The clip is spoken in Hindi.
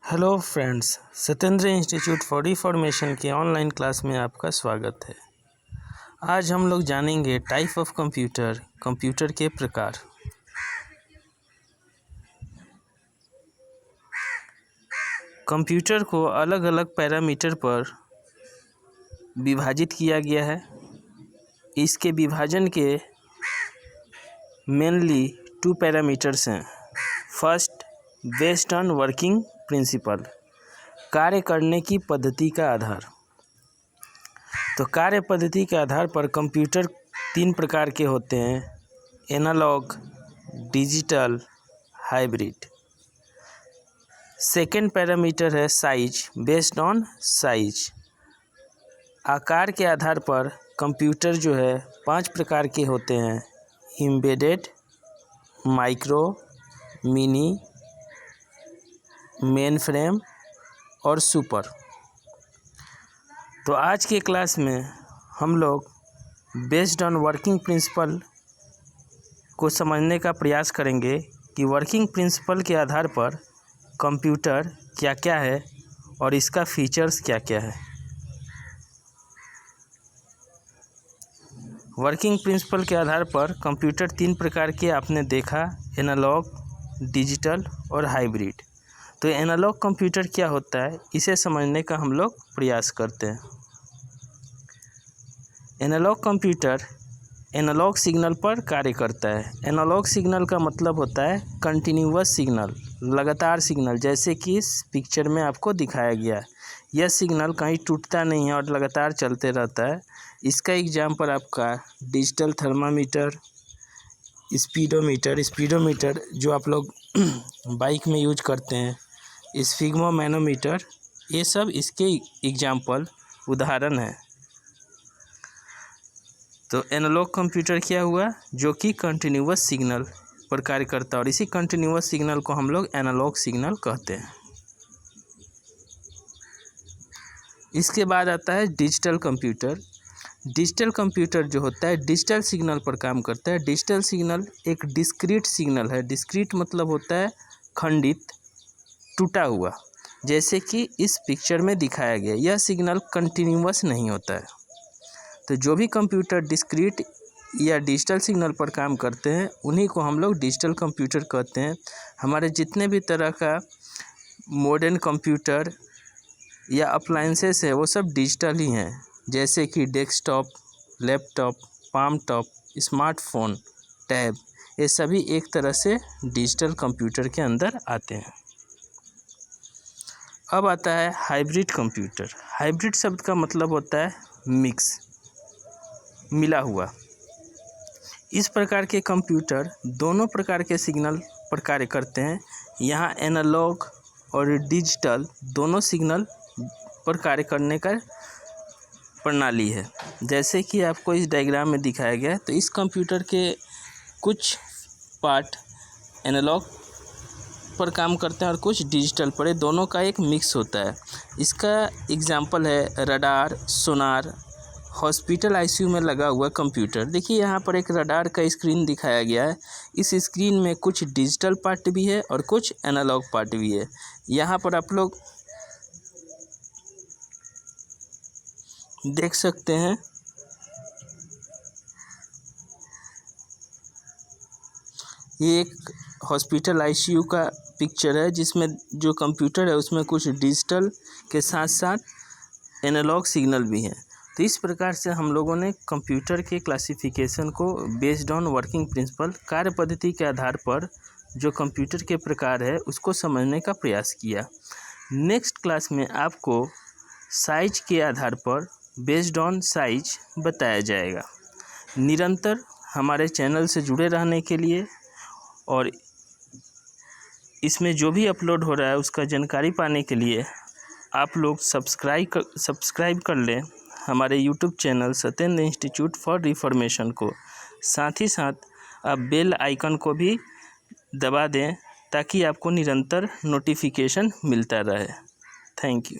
Hello friends, Satyendra institute for reformation के ऑनलाइन क्लास में आपका स्वागत है। आज हम लोग जानेंगे टाइप ऑफ कंप्यूटर के प्रकार। कंप्यूटर को अलग अलग पैरामीटर पर विभाजित किया गया है। इसके विभाजन के मेनली 2 पैरामीटर्स हैं। First, based on working principle, कार्य करने की पद्धति का आधार। तो कार्य पद्धति के आधार पर कंप्यूटर 3 प्रकार के होते हैं: analog, digital, hybrid. Second parameter है साइज, बेस्ड ऑन साइज। आकार के आधार पर कंप्यूटर जो है 5 प्रकार के होते हैं: embedded, micro, mini, main frame और सुपर। तो आज के क्लास में हम लोग बेस्ड ऑन वर्किंग प्रिंसिपल को समझने का प्रयास करेंगे कि वर्किंग प्रिंसिपल के आधार पर कंप्यूटर क्या क्या है और इसका फीचर्स क्या क्या है। वर्किंग प्रिंसिपल के आधार पर कंप्यूटर 3 प्रकार के आपने देखा: एनालॉग, डिजिटल और हाइब्रिड। तो एनालॉग कंप्यूटर क्या होता है, इसे समझने का हम लोग प्रयास करते हैं। एनालॉग कंप्यूटर एनालॉग सिग्नल पर कार्य करता है। एनालॉग सिग्नल का मतलब होता है कंटिन्यूअस सिग्नल, लगातार सिग्नल, जैसे कि इस पिक्चर में आपको दिखाया गया है। यह सिग्नल कहीं टूटता नहीं है और लगातार चलते रहता है। इसका एग्जाम्पल आपका डिजिटल थर्मामीटर, स्पीडोमीटर जो आप लोग बाइक में यूज करते हैं, स्फिग्मो मैनोमीटर, ये सब इसके एग्जाम्पल उदाहरण है। तो एनालॉग कंप्यूटर क्या हुआ, जो कि कंटिन्यूअस सिग्नल पर कार्य करता है और इसी कंटिन्यूअस सिग्नल को हम लोग एनालॉग सिग्नल कहते हैं। इसके बाद आता है डिजिटल कंप्यूटर। डिजिटल कंप्यूटर जो होता है डिजिटल सिग्नल पर काम करता है। डिजिटल सिग्नल एक डिस्क्रीट सिग्नल है। डिस्क्रीट मतलब होता है खंडित, टूटा हुआ, जैसे कि इस पिक्चर में दिखाया गया। यह सिग्नल कंटिन्यूअस नहीं होता है। तो जो भी कंप्यूटर डिस्क्रीट या डिजिटल सिग्नल पर काम करते हैं उन्हीं को हम लोग डिजिटल कंप्यूटर कहते हैं। हमारे जितने भी तरह का मॉडर्न कंप्यूटर या अप्लायंसेस है वो सब डिजिटल ही हैं, जैसे कि desktop, laptop, palm top, smartphone, tab, ये सभी एक तरह से डिजिटल कंप्यूटर के अंदर आते हैं। अब आता है हाइब्रिड कंप्यूटर। हाइब्रिड शब्द का मतलब होता है मिक्स, मिला हुआ। इस प्रकार के कंप्यूटर दोनों प्रकार के सिग्नल पर कार्य करते हैं। यहाँ एनालॉग और डिजिटल दोनों सिग्नल पर कार्य करने का प्रणाली है, जैसे कि आपको इस डायग्राम में दिखाया गया है। तो इस कंप्यूटर के कुछ पार्ट एनालॉग पर काम करते हैं और कुछ डिजिटल पर, दोनों का एक मिक्स होता है। इसका एग्जांपल है रडार, सोनार, हॉस्पिटल आईसीयू में लगा हुआ कंप्यूटर। देखिए यहाँ पर एक रडार का स्क्रीन दिखाया गया है। इस स्क्रीन में कुछ डिजिटल पार्ट भी है और कुछ एनालॉग पार्ट भी है। यहाँ पर आप लोग देख सकते हैं ये एक हॉस्पिटल आईसीयू का पिक्चर है, जिसमें जो कंप्यूटर है उसमें कुछ डिजिटल के साथ साथ एनालॉग सिग्नल भी हैं। तो इस प्रकार से हम लोगों ने कंप्यूटर के क्लासिफिकेशन को बेस्ड ऑन वर्किंग प्रिंसिपल, कार्य पद्धति के आधार पर जो कंप्यूटर के प्रकार है उसको समझने का प्रयास किया। नेक्स्ट क्लास में आपको साइज के आधार पर बेस्ड ऑन साइज बताया जाएगा। निरंतर हमारे चैनल से जुड़े रहने के लिए और इसमें जो भी अपलोड हो रहा है उसका जानकारी पाने के लिए आप लोग सब्सक्राइब कर लें हमारे YouTube channel Satyendra institute for reformation को। साथ ही साथ आप बेल आइकन को भी दबा दें ताकि आपको निरंतर नोटिफिकेशन मिलता रहे। Thank you.